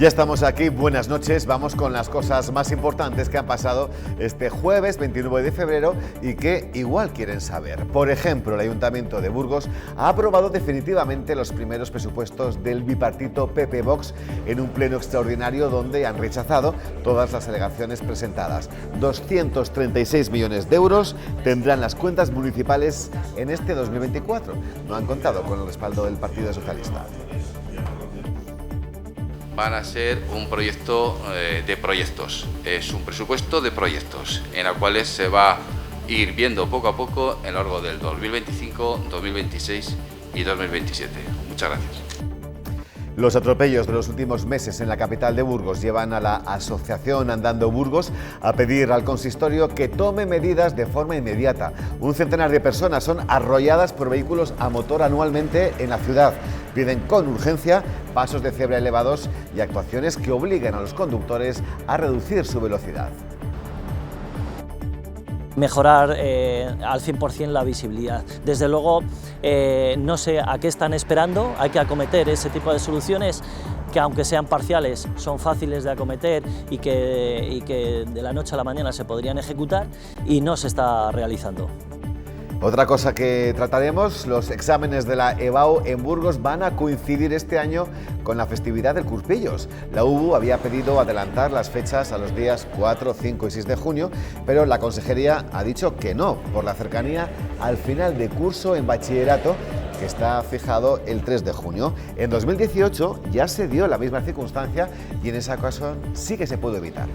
Ya estamos aquí, buenas noches, vamos con las cosas más importantes que han pasado este jueves 29 de febrero y que igual quieren saber. Por ejemplo, el Ayuntamiento de Burgos ha aprobado definitivamente los primeros presupuestos del bipartito PP-Vox en un pleno extraordinario donde han rechazado todas las alegaciones presentadas. 236 millones de euros tendrán las cuentas municipales en este 2024. No han contado con el respaldo del Partido Socialista. Van a ser un proyecto de proyectos, es un presupuesto de proyectos, en los cuales se va a ir viendo poco a poco en lo largo del 2025, 2026 y 2027. Muchas gracias. Los atropellos de los últimos meses en la capital de Burgos llevan a la Asociación Andando Burgos a pedir al consistorio que tome medidas de forma inmediata. Un centenar de personas son arrolladas por vehículos a motor anualmente en la ciudad. Piden con urgencia pasos de cebra elevados y actuaciones que obliguen a los conductores a reducir su velocidad. Mejorar al 100% la visibilidad. Desde luego, no sé a qué están esperando, hay que acometer ese tipo de soluciones que, aunque sean parciales, son fáciles de acometer y que de la noche a la mañana se podrían ejecutar y no se está realizando. Otra cosa que trataremos, los exámenes de la EBAU en Burgos van a coincidir este año con la festividad del Curpillos. La UBU había pedido adelantar las fechas a los días 4, 5 y 6 de junio, pero la Consejería ha dicho que no, por la cercanía al final de curso en bachillerato, que está fijado el 3 de junio. En 2018 ya se dio la misma circunstancia y en esa ocasión sí que se pudo evitar.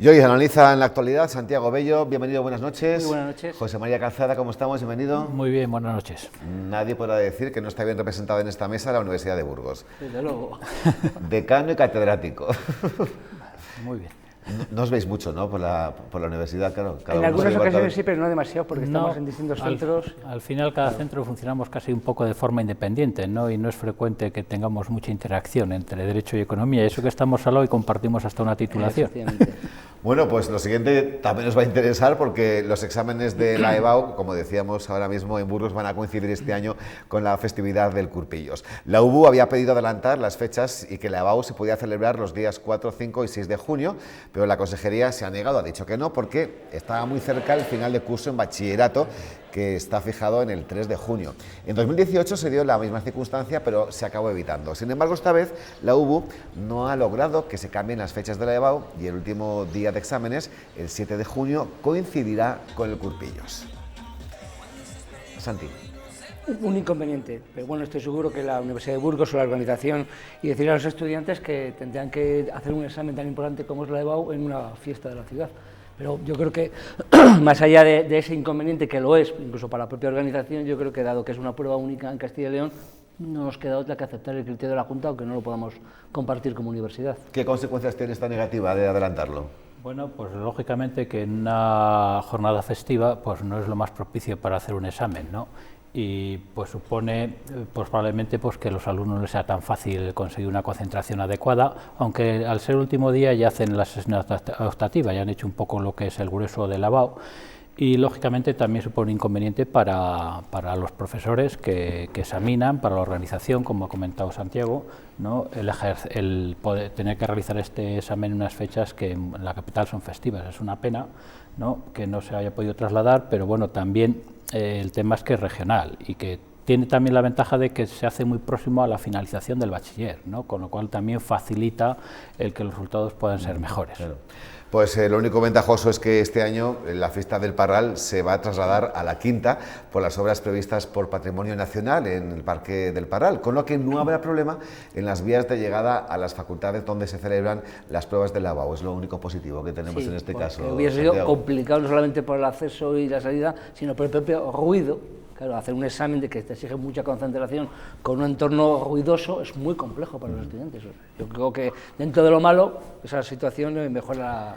Y hoy analiza en la actualidad Santiago Bello. Bienvenido, buenas noches. Muy buenas noches. José María Calzada, ¿cómo estamos? Bienvenido. Muy bien, buenas noches. Nadie podrá decir que no está bien representada en esta mesa la Universidad de Burgos. Desde luego. Decano y catedrático. Muy bien. No os veis mucho, ¿no? Por la universidad, claro. En algunas ocasiones sí, pero no demasiado, porque estamos en distintos centros. Al final, cada centro funcionamos casi un poco de forma independiente, ¿no? Y no es frecuente que tengamos mucha interacción entre Derecho y Economía. Y eso que estamos al lado y compartimos hasta una titulación. Bueno, pues lo siguiente también os va a interesar porque los exámenes de la EBAU, como decíamos ahora mismo en Burgos, van a coincidir este año con la festividad del Curpillos. La UBU había pedido adelantar las fechas y que la EBAU se podía celebrar los días 4, 5 y 6 de junio, pero la Consejería se ha negado, ha dicho que no, porque estaba muy cerca el final de curso en bachillerato, que está fijado en el 3 de junio. En 2018 se dio la misma circunstancia, pero se acabó evitando. Sin embargo, esta vez la UBU no ha logrado que se cambien las fechas de la EBAU y el último día de exámenes, el 7 de junio, coincidirá con el Curpillos. Santi. Un inconveniente, pero bueno, estoy seguro que la Universidad de Burgos o la organización y decirle a los estudiantes que tendrán que hacer un examen tan importante como es la EBAU en una fiesta de la ciudad. Pero yo creo que, más allá de ese inconveniente que lo es, incluso para la propia organización, yo creo que dado que es una prueba única en Castilla y León, no nos queda otra que aceptar el criterio de la Junta, aunque no lo podamos compartir como universidad. ¿Qué consecuencias tiene esta negativa de adelantarlo? Bueno, pues lógicamente que en una jornada festiva pues no es lo más propicio para hacer un examen, ¿no? Y pues supone pues probablemente pues que a los alumnos no les sea tan fácil conseguir una concentración adecuada, aunque al ser el último día ya hacen la sesión optativa, ya han hecho un poco lo que es el grueso del lavado, y lógicamente también supone un inconveniente para los profesores que examinan, para la organización, como ha comentado Santiago, ¿no? el poder tener que realizar este examen en unas fechas que en la capital son festivas. Es una pena, ¿no?, que no se haya podido trasladar, pero bueno, también el tema es que es regional y que tiene también la ventaja de que se hace muy próximo a la finalización del bachiller, ¿no?, con lo cual también facilita el que los resultados puedan ser mejores. Claro. Pues lo único ventajoso es que este año la fiesta del Parral se va a trasladar a la Quinta por las obras previstas por Patrimonio Nacional en el Parque del Parral, con lo que no habrá problema en las vías de llegada a las facultades donde se celebran las pruebas del lavabo. Es lo único positivo que tenemos en este caso. Hubiera sido complicado no solamente por el acceso y la salida, sino por el propio ruido. Claro, hacer un examen de que te exige mucha concentración con un entorno ruidoso es muy complejo para los estudiantes. Yo creo que dentro de lo malo, esa situación mejora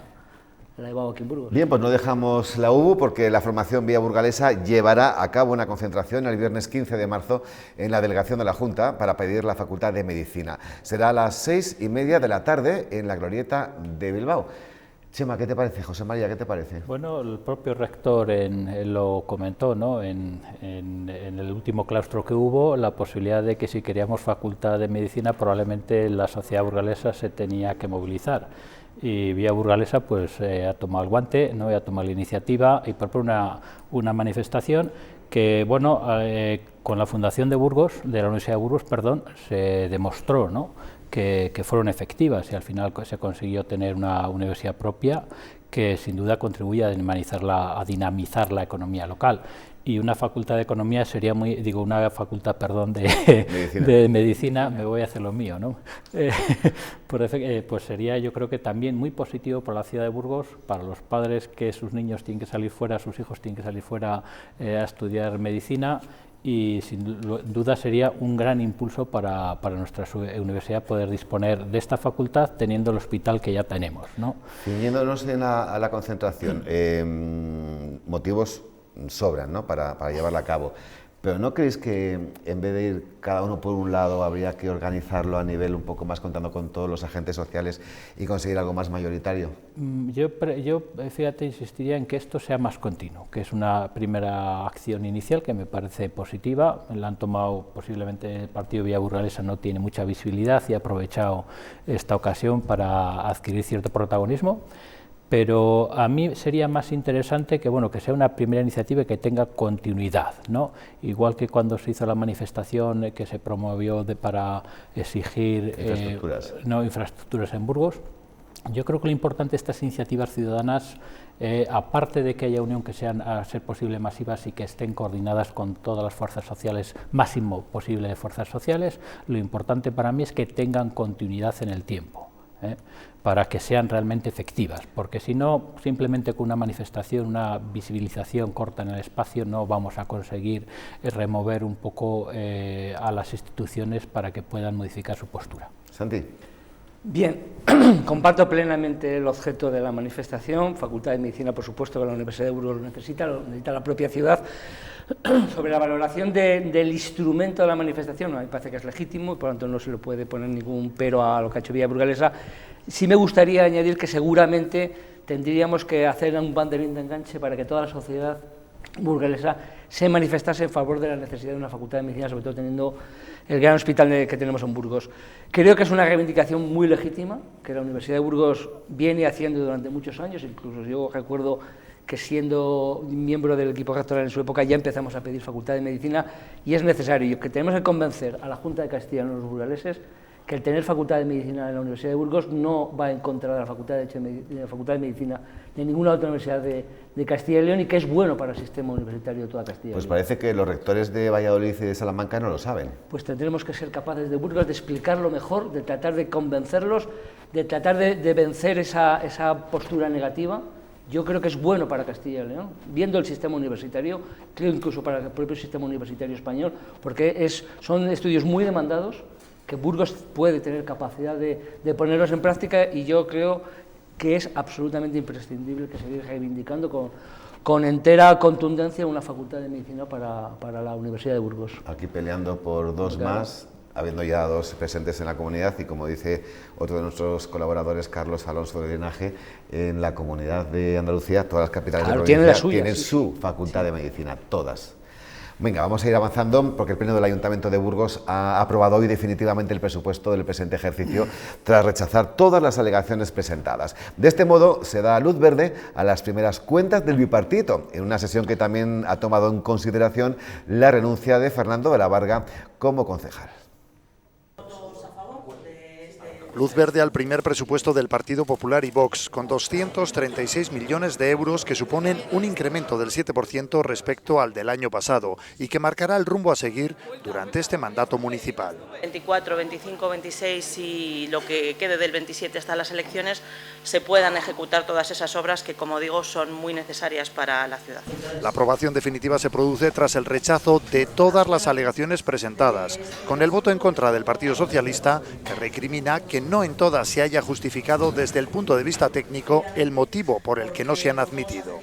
la EBAU aquí en Burgos. Bien, pues no dejamos la UBU porque la formación Vía Burgalesa llevará a cabo una concentración el viernes 15 de marzo en la delegación de la Junta para pedir la Facultad de Medicina. Será a las 6:30 de la tarde en la Glorieta de Bilbao. Chema, ¿qué te parece? José María, ¿qué te parece? Bueno, el propio rector lo comentó, ¿no? En el último claustro que hubo, la posibilidad de que si queríamos facultad de medicina, probablemente la sociedad burgalesa se tenía que movilizar. Y Vía Burgalesa pues ha tomado el guante, ¿no? Ha tomado la iniciativa y propone una manifestación que, bueno, con la Fundación de Burgos, de la Universidad de Burgos, perdón, se demostró, ¿no?, que fueron efectivas y al final se consiguió tener una universidad propia que sin duda contribuye a dinamizar la economía local. Y una facultad de economía sería una facultad, perdón, de medicina, me voy a hacer lo mío, ¿no? Pues sería, yo creo que también muy positivo para la ciudad de Burgos, para los padres que sus niños tienen que salir fuera, sus hijos tienen que salir fuera a estudiar medicina, y sin duda sería un gran impulso para nuestra universidad poder disponer de esta facultad teniendo el hospital que ya tenemos, ¿no? Ciñéndonos a la concentración, motivos sobran, ¿no?, para llevarla a cabo. Pero ¿no creéis que en vez de ir cada uno por un lado habría que organizarlo a nivel un poco más, contando con todos los agentes sociales y conseguir algo más mayoritario? Yo fíjate, insistiría en que esto sea más continuo, que es una primera acción inicial que me parece positiva. La han tomado, posiblemente el partido Vía Burgalesa no tiene mucha visibilidad y ha aprovechado esta ocasión para adquirir cierto protagonismo. Pero a mí sería más interesante que, bueno, que sea una primera iniciativa y que tenga continuidad, ¿no? Igual que cuando se hizo la manifestación que se promovió para exigir infraestructuras en Burgos. Yo creo que lo importante de estas iniciativas ciudadanas, aparte de que haya unión, que sean a ser posible masivas y que estén coordinadas con todas las fuerzas sociales, máximo posible de fuerzas sociales, lo importante para mí es que tengan continuidad en el tiempo, para que sean realmente efectivas, porque si no, simplemente con una manifestación, una visibilización corta en el espacio, no vamos a conseguir remover un poco a las instituciones para que puedan modificar su postura. Santi. Bien, comparto plenamente el objeto de la manifestación. Facultad de Medicina, por supuesto, que la Universidad de Burgos lo necesita la propia ciudad. Sobre la valoración del instrumento de la manifestación, me parece que es legítimo y por lo tanto no se le puede poner ningún pero a lo que ha hecho Vía Burgalesa. Sí me gustaría añadir que seguramente tendríamos que hacer un banderín de enganche para que toda la sociedad burgalesa se manifestase en favor de la necesidad de una facultad de medicina, sobre todo teniendo el gran hospital que tenemos en Burgos. Creo que es una reivindicación muy legítima, que la Universidad de Burgos viene haciendo durante muchos años, incluso yo recuerdo que siendo miembro del equipo rectoral en su época ya empezamos a pedir facultad de medicina, y es necesario, que tenemos que convencer a la Junta de Castilla y los burgaleses que el tener facultad de medicina en la Universidad de Burgos no va en contra de la facultad de medicina de ninguna otra universidad de Castilla y León, y que es bueno para el sistema universitario de toda Castilla y León. Pues parece que los rectores de Valladolid y de Salamanca no lo saben. Pues tendremos que ser capaces de Burgos de explicarlo mejor, de tratar de convencerlos, de tratar de vencer esa postura negativa. Yo creo que es bueno para Castilla y León, viendo el sistema universitario, creo incluso para el propio sistema universitario español, porque son estudios muy demandados, que Burgos puede tener capacidad de ponerlos en práctica, y yo creo que es absolutamente imprescindible que seguir reivindicando con entera contundencia una facultad de medicina para la Universidad de Burgos. Aquí peleando por dos más, habiendo ya dos presentes en la comunidad, y como dice otro de nuestros colaboradores, Carlos Alonso de Linaje, en la comunidad de Andalucía, todas las capitales de provincia tienen su facultad de medicina, todas. Venga, vamos a ir avanzando, porque el Pleno del Ayuntamiento de Burgos ha aprobado hoy definitivamente el presupuesto del presente ejercicio tras rechazar todas las alegaciones presentadas. De este modo se da luz verde a las primeras cuentas del bipartito, en una sesión que también ha tomado en consideración la renuncia de Fernando de la Varga como concejal. Luz verde al primer presupuesto del Partido Popular y Vox, con 236 millones de euros que suponen un incremento del 7% respecto al del año pasado y que marcará el rumbo a seguir durante este mandato municipal. 24, 25, 26 y lo que quede del 27 hasta las elecciones se puedan ejecutar todas esas obras que, como digo, son muy necesarias para la ciudad. La aprobación definitiva se produce tras el rechazo de todas las alegaciones presentadas, con el voto en contra del Partido Socialista, que recrimina que no en todas se haya justificado desde el punto de vista técnico el motivo por el que no se han admitido.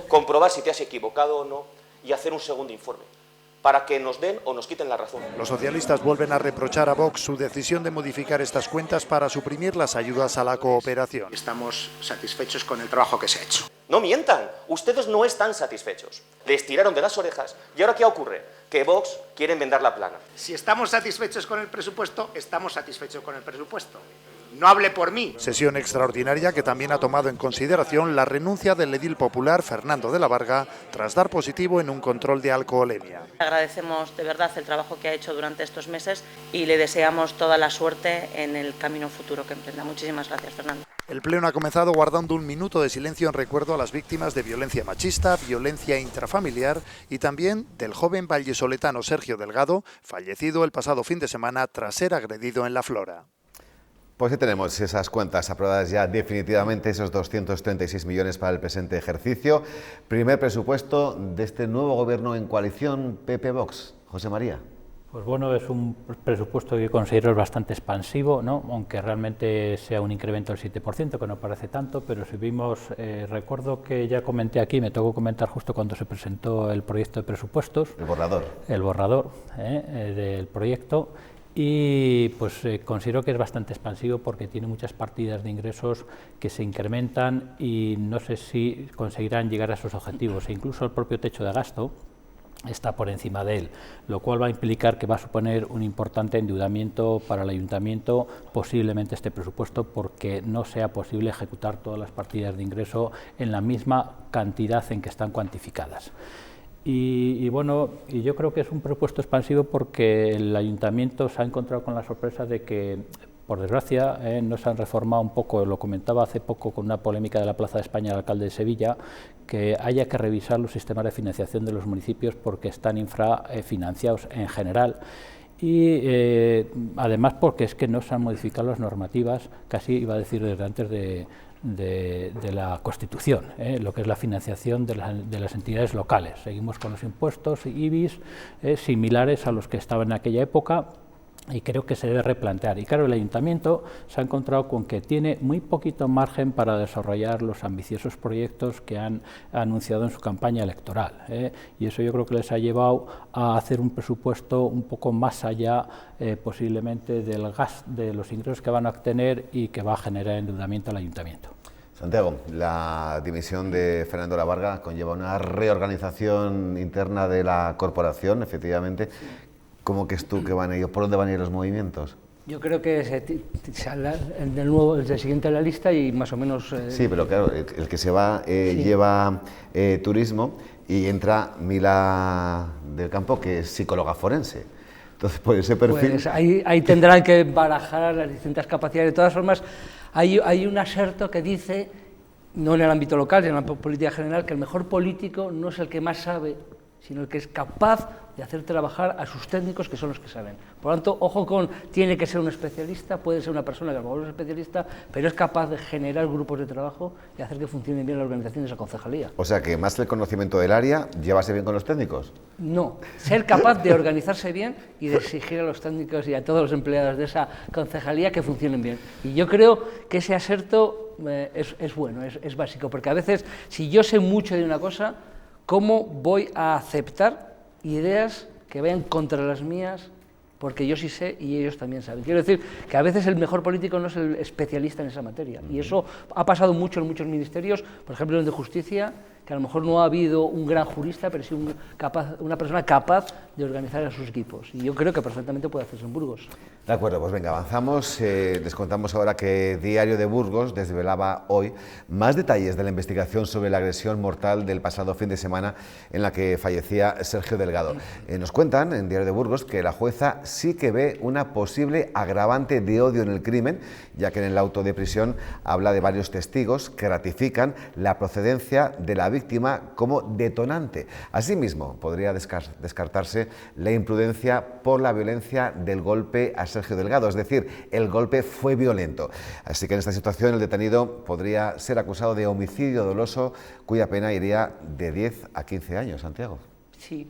Comprobar si te has equivocado o no y hacer un segundo informe. para que nos den o nos quiten la razón. Los socialistas vuelven a reprochar a Vox su decisión de modificar estas cuentas para suprimir las ayudas a la cooperación. Estamos satisfechos con el trabajo que se ha hecho. No mientan, ustedes no están satisfechos. Les tiraron de las orejas y ahora ¿qué ocurre? Que Vox quiere enmendar la plana. Si estamos satisfechos con el presupuesto, estamos satisfechos con el presupuesto. No hable por mí. Sesión extraordinaria que también ha tomado en consideración la renuncia del edil popular Fernando de la Varga tras dar positivo en un control de alcoholemia. Agradecemos de verdad el trabajo que ha hecho durante estos meses y le deseamos toda la suerte en el camino futuro que emprenda. Muchísimas gracias, Fernando. El Pleno ha comenzado guardando un minuto de silencio en recuerdo a las víctimas de violencia machista, violencia intrafamiliar y también del joven vallesoletano Sergio Delgado, fallecido el pasado fin de semana tras ser agredido en La Flora. Pues ahí tenemos esas cuentas aprobadas ya definitivamente, esos 236 millones para el presente ejercicio. Primer presupuesto de este nuevo gobierno en coalición PP-Vox. José María. Pues bueno, es un presupuesto que considero bastante expansivo, ¿no? Aunque realmente sea un incremento del 7%, que no parece tanto, pero si vimos, recuerdo que ya comenté aquí, me tocó comentar justo cuando se presentó el proyecto de presupuestos. El borrador. El borrador del proyecto. Y pues considero que es bastante expansivo porque tiene muchas partidas de ingresos que se incrementan y no sé si conseguirán llegar a esos objetivos. E incluso el propio techo de gasto está por encima de él, lo cual va a implicar que va a suponer un importante endeudamiento para el ayuntamiento, posiblemente este presupuesto, porque no sea posible ejecutar todas las partidas de ingreso en la misma cantidad en que están cuantificadas. Y bueno, y yo creo que es un presupuesto expansivo porque el ayuntamiento se ha encontrado con la sorpresa de que, por desgracia, no se han reformado un poco, lo comentaba hace poco con una polémica de la Plaza de España el alcalde de Sevilla, que haya que revisar los sistemas de financiación de los municipios porque están infrafinanciados en general. Y además porque es que no se han modificado las normativas, casi iba a decir desde antes de la Constitución, lo que es la financiación de las entidades locales. Seguimos con los impuestos IBIs similares a los que estaban en aquella época y creo que se debe replantear. Y claro, el ayuntamiento se ha encontrado con que tiene muy poquito margen para desarrollar los ambiciosos proyectos que han anunciado en su campaña electoral, y eso yo creo que les ha llevado a hacer un presupuesto un poco más allá posiblemente del gas, de los ingresos que van a obtener y que va a generar endeudamiento al ayuntamiento. Santiago, la dimisión de Fernando de la Varga conlleva una reorganización interna de la corporación, efectivamente. ¿Cómo que es tú que van a ir? ¿Por dónde van a ir los movimientos? Yo creo que el siguiente a la lista y más o menos... Sí, pero claro, el que se va sí. Lleva turismo y entra Mila del Campo, que es psicóloga forense. Entonces, por ese perfil... Pues ahí tendrán que barajar las distintas capacidades. De todas formas, hay un aserto que dice, no en el ámbito local, sino en la política general, que el mejor político no es el que más sabe, sino el que es capaz de hacer trabajar a sus técnicos, que son los que saben. Por lo tanto, ojo con, tiene que ser un especialista, puede ser una persona que a lo mejor es especialista, pero es capaz de generar grupos de trabajo y hacer que funcionen bien la organización de esa concejalía. O sea, que más el conocimiento del área, ¿llevarse bien con los técnicos? No, ser capaz de organizarse bien y de exigir a los técnicos y a todos los empleados de esa concejalía que funcionen bien. Y yo creo que ese aserto es bueno, es básico, porque a veces, si yo sé mucho de una cosa, ¿cómo voy a aceptar ideas que vayan contra las mías? Porque yo sí sé y ellos también saben. Quiero decir que a veces el mejor político no es el especialista en esa materia. Y eso ha pasado mucho en muchos ministerios, por ejemplo en el de Justicia, que a lo mejor no ha habido un gran jurista, pero sí una persona capaz de organizar a sus equipos. Y yo creo que perfectamente puede hacerse en Burgos. De acuerdo, pues venga, avanzamos. Les contamos ahora que Diario de Burgos desvelaba hoy más detalles de la investigación sobre la agresión mortal del pasado fin de semana en la que fallecía Sergio Delgado. Nos cuentan en Diario de Burgos que la jueza sí que ve una posible agravante de odio en el crimen, ya que en el auto de prisión habla de varios testigos que ratifican la procedencia de la víctima como detonante. Asimismo, podría descartarse la imprudencia por la violencia del golpe a Sergio Delgado, es decir, el golpe fue violento. Así que en esta situación el detenido podría ser acusado de homicidio doloso, cuya pena iría de 10 a 15 años. Santiago. Sí.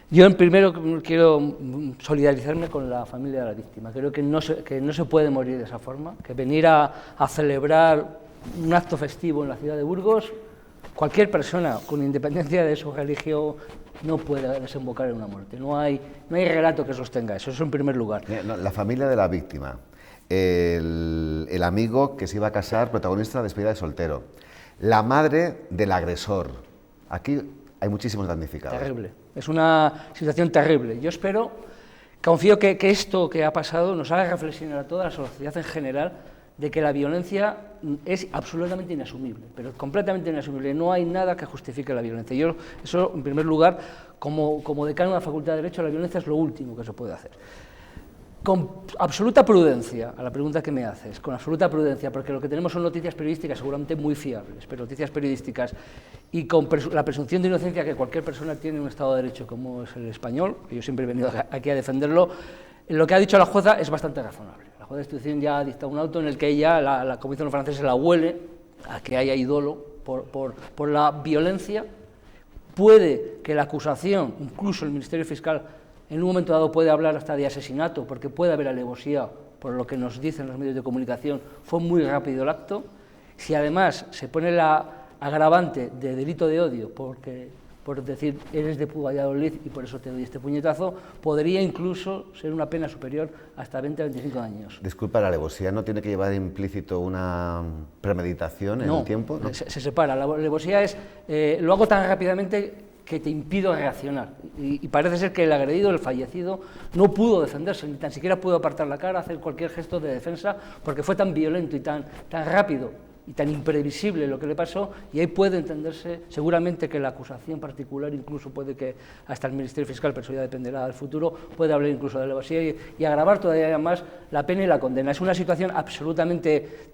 Yo primero quiero solidarizarme con la familia de la víctima. Creo que no se puede morir de esa forma, que venir a celebrar un acto festivo en la ciudad de Burgos, cualquier persona, con independencia de su religión, no puede desembocar en una muerte. No hay relato que sostenga eso en primer lugar. La familia de la víctima, el amigo que se iba a casar, protagonista de la despedida de soltero, la madre del agresor. Aquí hay muchísimos damnificados. Terrible. Es una situación terrible. Yo confío que esto que ha pasado nos haga reflexionar a toda la sociedad en general de que la violencia es absolutamente inasumible, pero completamente inasumible. No hay nada que justifique la violencia. Yo, eso, en primer lugar, como decano de la Facultad de Derecho, la violencia es lo último que se puede hacer. Con absoluta prudencia, a la pregunta que me haces, con absoluta prudencia, porque lo que tenemos son noticias periodísticas seguramente muy fiables, pero noticias periodísticas y con la presunción de inocencia que cualquier persona tiene en un Estado de Derecho como es el español, que yo siempre he venido aquí a defenderlo, lo que ha dicho la jueza es bastante razonable. La jueza de instrucción ya ha dictado un auto en el que ella, como dicen los franceses, la huele a que haya dolo por la violencia. Puede que la acusación, incluso el Ministerio Fiscal, en un momento dado puede hablar hasta de asesinato, porque puede haber alevosía, por lo que nos dicen los medios de comunicación, fue muy rápido el acto. Si además se pone la agravante de delito de odio, por decir, eres de Valladolid y por eso te doy este puñetazo, podría incluso ser una pena superior hasta 20 a 25 años. Disculpa, la alevosía no tiene que llevar implícito una premeditación en el tiempo, ¿no? Se separa. La alevosía es, lo hago tan rápidamente que te impido reaccionar. Y parece ser que el agredido, el fallecido, no pudo defenderse, ni tan siquiera pudo apartar la cara, hacer cualquier gesto de defensa, porque fue tan violento y tan rápido y tan imprevisible lo que le pasó, y ahí puede entenderse seguramente que la acusación particular, incluso puede que hasta el Ministerio Fiscal, pero eso ya dependerá del futuro, puede hablar incluso de alevosía y agravar todavía más la pena y la condena. Es una situación absolutamente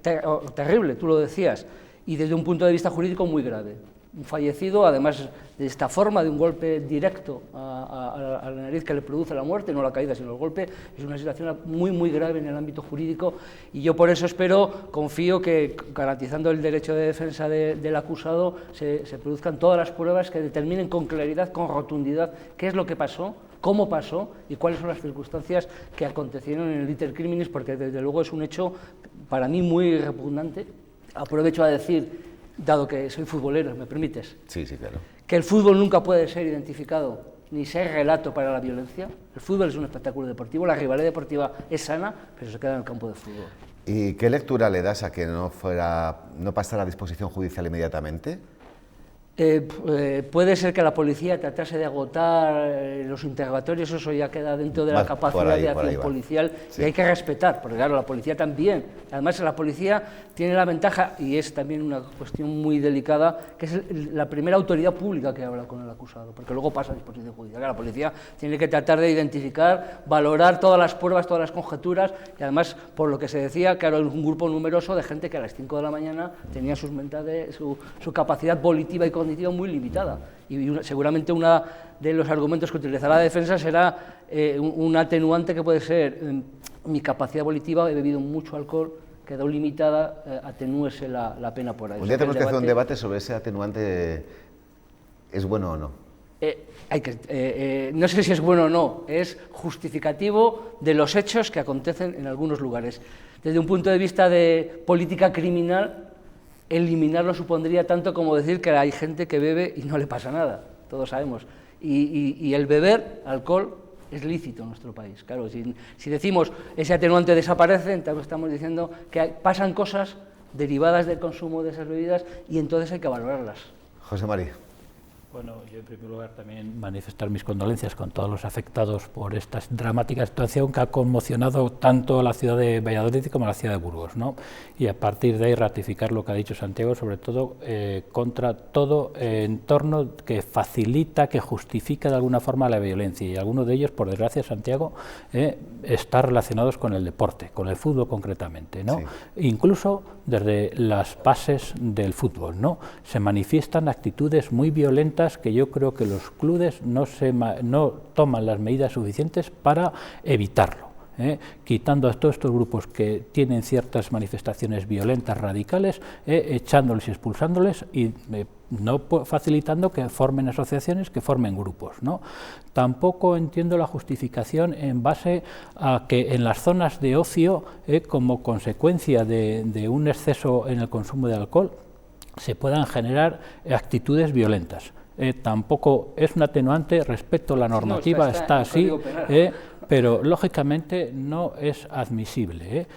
terrible, tú lo decías, y desde un punto de vista jurídico muy grave. Un fallecido, además de esta forma, de un golpe directo a la nariz que le produce la muerte, no la caída sino el golpe, es una situación muy muy grave en el ámbito jurídico, y yo por eso confío que, garantizando el derecho de defensa del acusado, se produzcan todas las pruebas que determinen con claridad, con rotundidad, qué es lo que pasó, cómo pasó y cuáles son las circunstancias que acontecieron en el iter criminis, porque desde luego es un hecho para mí muy repugnante. Aprovecho a decir, dado que soy futbolero, ¿me permites? Sí, claro. Que el fútbol nunca puede ser identificado ni ser relato para la violencia. El fútbol es un espectáculo deportivo, la rivalidad deportiva es sana, pero se queda en el campo de fútbol. ¿Y qué lectura le das a que no pasara a disposición judicial inmediatamente? Puede ser que la policía tratase de agotar los interrogatorios, eso ya queda dentro de la capacidad de acción policial, sí. Y hay que respetar, porque claro, la policía también, además la policía tiene la ventaja, y es también una cuestión muy delicada, que es la primera autoridad pública que habla con el acusado, porque luego pasa a disposición judicial. La policía tiene que tratar de identificar, valorar todas las pruebas, todas las conjeturas, y además, por lo que se decía, claro, un grupo numeroso de gente que a las 5 de la mañana tenía su capacidad volitiva y cognitiva muy limitada, y seguramente uno de los argumentos que utilizará la defensa será un atenuante que puede ser mi capacidad volitiva, he bebido mucho alcohol, quedó limitada, atenúese la pena por ahí. Un día tenemos que hacer un debate sobre ese atenuante, ¿es bueno o no? No sé si es bueno o no, es justificativo de los hechos que acontecen en algunos lugares. Desde un punto de vista de política criminal, eliminarlo supondría tanto como decir que hay gente que bebe y no le pasa nada, todos sabemos. Y el beber alcohol es lícito en nuestro país. Claro, si decimos ese atenuante desaparece, entonces estamos diciendo que pasan cosas derivadas del consumo de esas bebidas y entonces hay que valorarlas. José María. Bueno, yo en primer lugar también manifestar mis condolencias con todos los afectados por esta dramática situación que ha conmocionado tanto a la ciudad de Valladolid como a la ciudad de Burgos, ¿no? Y a partir de ahí ratificar lo que ha dicho Santiago, sobre todo contra todo entorno que facilita, que justifica de alguna forma la violencia, y algunos de ellos, por desgracia, Santiago, están relacionados con el deporte, con el fútbol concretamente, ¿no? Sí. Incluso desde las bases del fútbol, ¿no? Se manifiestan actitudes muy violentas que yo creo que los clubes no toman las medidas suficientes para evitarlo, quitando a todos estos grupos que tienen ciertas manifestaciones violentas, radicales, echándoles y expulsándoles y no facilitando que formen asociaciones, que formen grupos, ¿no? Tampoco entiendo la justificación en base a que en las zonas de ocio, como consecuencia de un exceso en el consumo de alcohol, se puedan generar actitudes violentas. tampoco es un atenuante respecto a la normativa, no, está así, pero lógicamente no es admisible.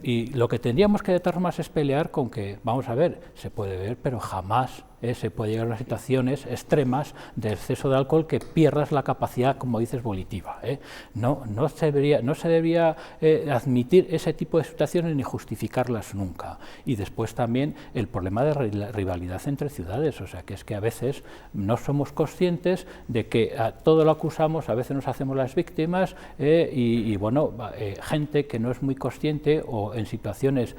Y lo que tendríamos que de todas formas es pelear con que, vamos a ver, se puede ver, pero jamás se puede llegar a unas situaciones extremas de exceso de alcohol que pierdas la capacidad, como dices, volitiva. No se debería admitir ese tipo de situaciones ni justificarlas nunca. Y después también el problema de rivalidad entre ciudades, o sea, que es que a veces no somos conscientes de que a todo lo acusamos, a veces nos hacemos las víctimas y bueno, gente que no es muy consciente o en situaciones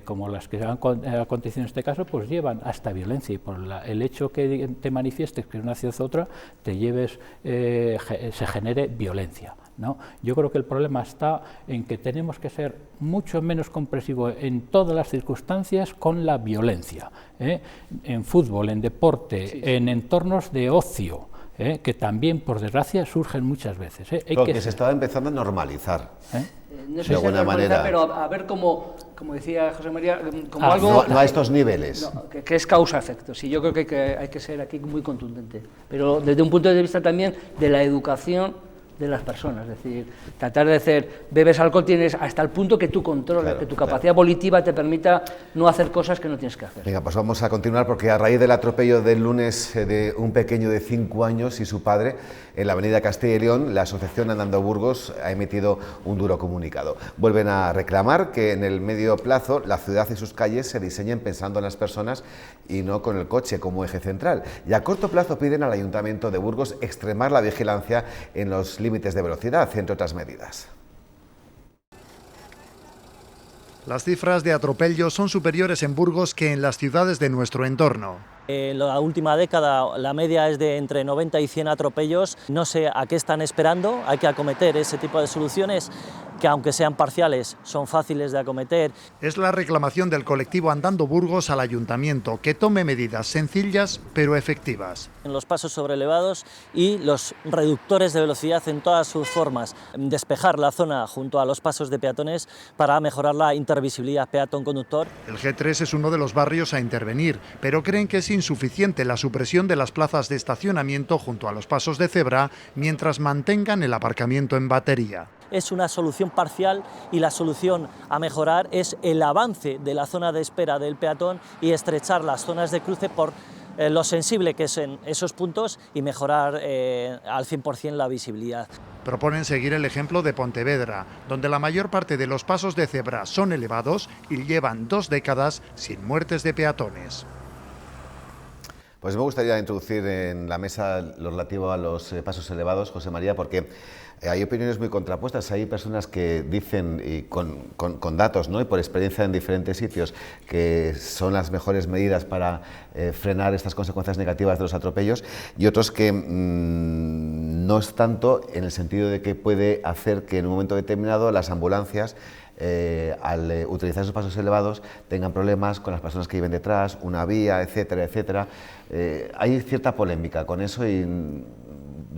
como las que han acontecido en este caso, pues llevan hasta violencia y por el hecho que te manifiestes que de una ciudad a otra te lleves, se genere violencia, ¿no? Yo creo que el problema está en que tenemos que ser mucho menos comprensivos en todas las circunstancias con la violencia, en fútbol, en deporte, en entornos de ocio, que también, por desgracia, surgen muchas veces. Que se estaba empezando a normalizar. No sé si manera, pero a ver como decía José María, como algo... No a estos niveles. No, que es causa-efecto. Sí, yo creo que hay que ser aquí muy contundente. Pero desde un punto de vista también de la educación de las personas, es decir, tratar de hacer, bebes alcohol, tienes hasta el punto que tú controles, claro, que tu capacidad volitiva te permita no hacer cosas que no tienes que hacer. Venga, pues vamos a continuar porque a raíz del atropello del lunes de un pequeño de 5 años y su padre en la avenida Castilla y León, la asociación Andando Burgos ha emitido un duro comunicado. Vuelven a reclamar que en el medio plazo la ciudad y sus calles se diseñen pensando en las personas y no con el coche como eje central. Y a corto plazo piden al Ayuntamiento de Burgos extremar la vigilancia en los límites de velocidad, entre otras medidas. Las cifras de atropellos son superiores en Burgos que en las ciudades de nuestro entorno. En la última década la media es de entre 90 y 100 atropellos. No sé a qué están esperando, hay que acometer ese tipo de soluciones que, aunque sean parciales, son fáciles de acometer. Es la reclamación del colectivo Andando Burgos al Ayuntamiento, que tome medidas sencillas pero efectivas. En los pasos sobrelevados y los reductores de velocidad en todas sus formas. Despejar la zona junto a los pasos de peatones para mejorar la intervisibilidad peatón-conductor. El G3 es uno de los barrios a intervenir, pero creen que es insuficiente la supresión de las plazas de estacionamiento junto a los pasos de cebra mientras mantengan el aparcamiento en batería. Es una solución parcial y la solución a mejorar es el avance de la zona de espera del peatón y estrechar las zonas de cruce por lo sensible que es en esos puntos y mejorar al 100% la visibilidad. Proponen seguir el ejemplo de Pontevedra, donde la mayor parte de los pasos de cebra son elevados y llevan 2 décadas sin muertes de peatones. Pues me gustaría introducir en la mesa lo relativo a los pasos elevados, José María, porque hay opiniones muy contrapuestas. Hay personas que dicen, y con datos, ¿no?, y por experiencia en diferentes sitios, que son las mejores medidas para frenar estas consecuencias negativas de los atropellos, y otros que no es tanto, en el sentido de que puede hacer que en un momento determinado las ambulancias, al utilizar esos pasos elevados, tengan problemas con las personas que viven detrás, una vía, etcétera, etcétera. Hay cierta polémica con eso y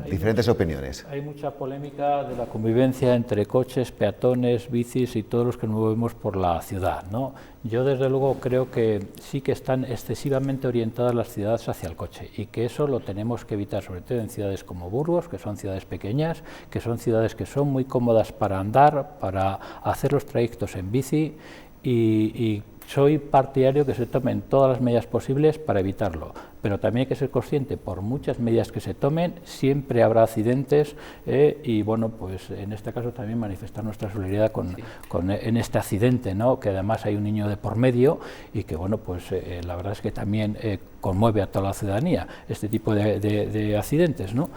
diferentes opiniones. Hay mucha polémica de la convivencia entre coches, peatones, bicis y todos los que nos movemos por la ciudad, ¿no? Yo desde luego creo que sí que están excesivamente orientadas las ciudades hacia el coche y que eso lo tenemos que evitar, sobre todo en ciudades como Burgos, que son ciudades pequeñas, que son ciudades que son muy cómodas para andar, para hacer los trayectos en bici y soy partidario que se tomen todas las medidas posibles para evitarlo, pero también hay que ser consciente, por muchas medidas que se tomen, siempre habrá accidentes y bueno, pues en este caso también manifestar nuestra solidaridad en este accidente, ¿no?, que además hay un niño de por medio y que bueno, pues la verdad es que también conmueve a toda la ciudadanía este tipo de accidentes, ¿no?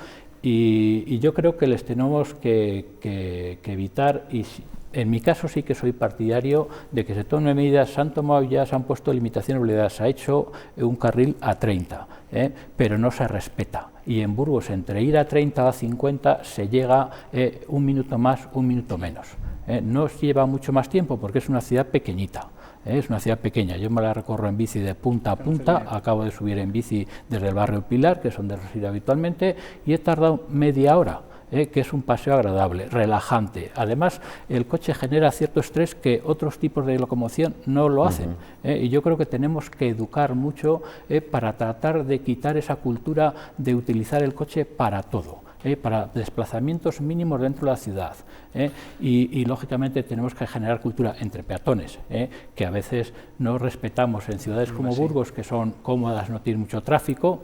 Y yo creo que les tenemos que evitar. Y en mi caso sí que soy partidario de que se tomen medidas. Se han tomado ya, se han puesto limitaciones obligadas, se ha hecho un carril a 30, pero no se respeta. Y en Burgos, entre ir a 30 o a 50, se llega 1 minuto más, 1 minuto menos. No os lleva mucho más tiempo porque es una ciudad pequeñita. Es una ciudad pequeña, yo me la recorro en bici de punta a punta, acabo de subir en bici desde el barrio Pilar, que es donde resido habitualmente, y he tardado media hora. que es un paseo agradable, relajante. Además, el coche genera cierto estrés que otros tipos de locomoción no lo hacen. Y yo creo que tenemos que educar mucho para tratar de quitar esa cultura de utilizar el coche para todo. Para desplazamientos mínimos dentro de la ciudad y lógicamente tenemos que generar cultura entre peatones, que a veces no respetamos en ciudades como Burgos, que son cómodas, no tienen mucho tráfico.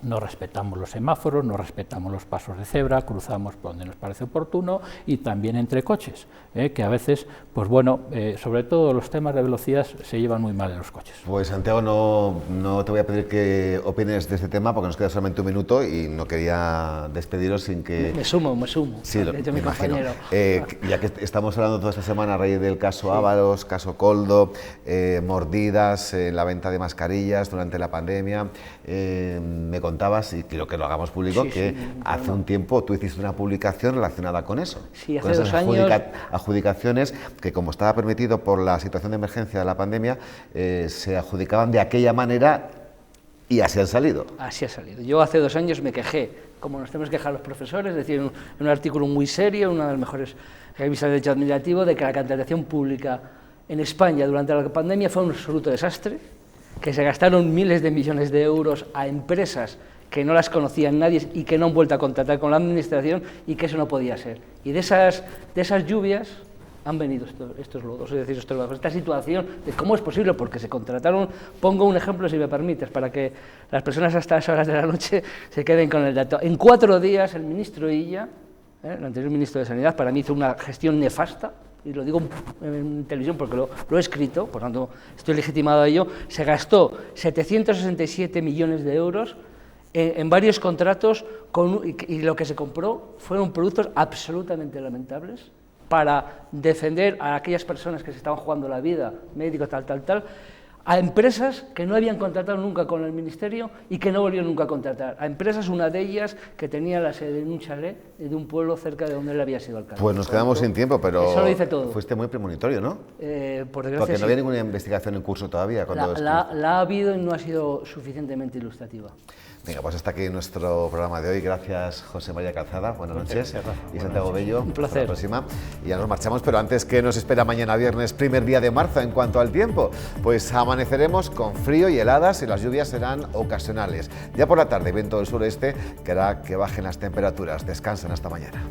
No respetamos los semáforos, no respetamos los pasos de cebra, cruzamos por donde nos parece oportuno y también entre coches, que a veces, pues bueno, sobre todo los temas de velocidad se llevan muy mal en los coches. Pues Santiago, no te voy a pedir que opines de este tema porque nos queda solamente un minuto y no quería despediros sin que... Me sumo. Sí, de hecho, me mi imagino. compañero. Ya que estamos hablando toda esta semana a raíz del caso Ábalos, caso Koldo, mordidas, la venta de mascarillas durante la pandemia, me contabas, y quiero que lo hagamos público, que hace un tiempo tú hiciste una publicación relacionada con eso. Sí, hace con esas 2 años. adjudicaciones que, como estaba permitido por la situación de emergencia de la pandemia, se adjudicaban de aquella manera y así han salido. Así ha salido. Yo hace 2 años me quejé, como nos tenemos que quejar los profesores, es decir, en un artículo muy serio, una de las mejores revistas de derecho administrativo, de que la contratación pública en España durante la pandemia fue un absoluto desastre, que se gastaron miles de millones de euros a empresas que no las conocía nadie y que no han vuelto a contratar con la administración y que eso no podía ser. Y de esas lluvias han venido estos lodos, es decir, esta situación de cómo es posible, porque se contrataron, pongo un ejemplo si me permites, para que las personas hasta las horas de la noche se queden con el dato. En 4 días el ministro Illa, el anterior ministro de Sanidad, para mí hizo una gestión nefasta, y lo digo en televisión porque lo he escrito, por tanto estoy legitimado a ello, se gastó 767 millones de euros en varios contratos y lo que se compró fueron productos absolutamente lamentables para defender a aquellas personas que se estaban jugando la vida, médicos, tal, a empresas que no habían contratado nunca con el Ministerio y que no volvieron nunca a contratar. A empresas, una de ellas que tenía la sede en un chalet de un pueblo cerca de donde él había sido alcalde. Pues nos quedamos sin tiempo, pero eso lo dice todo. Fuiste muy premonitorio, ¿no? Por desgracia, porque no había ninguna investigación en curso todavía. La ha habido y no ha sido suficientemente ilustrativa. Venga, pues hasta aquí nuestro programa de hoy. Gracias, José María Calzada. Buenas noches. Y Santiago Bello. Un placer. Hasta la próxima. Y ya nos marchamos, pero antes, que nos espera mañana viernes, primer día de marzo en cuanto al tiempo? Pues amaneceremos con frío y heladas y las lluvias serán ocasionales. Ya por la tarde, viento del sureste que hará que bajen las temperaturas. Descansen hasta mañana.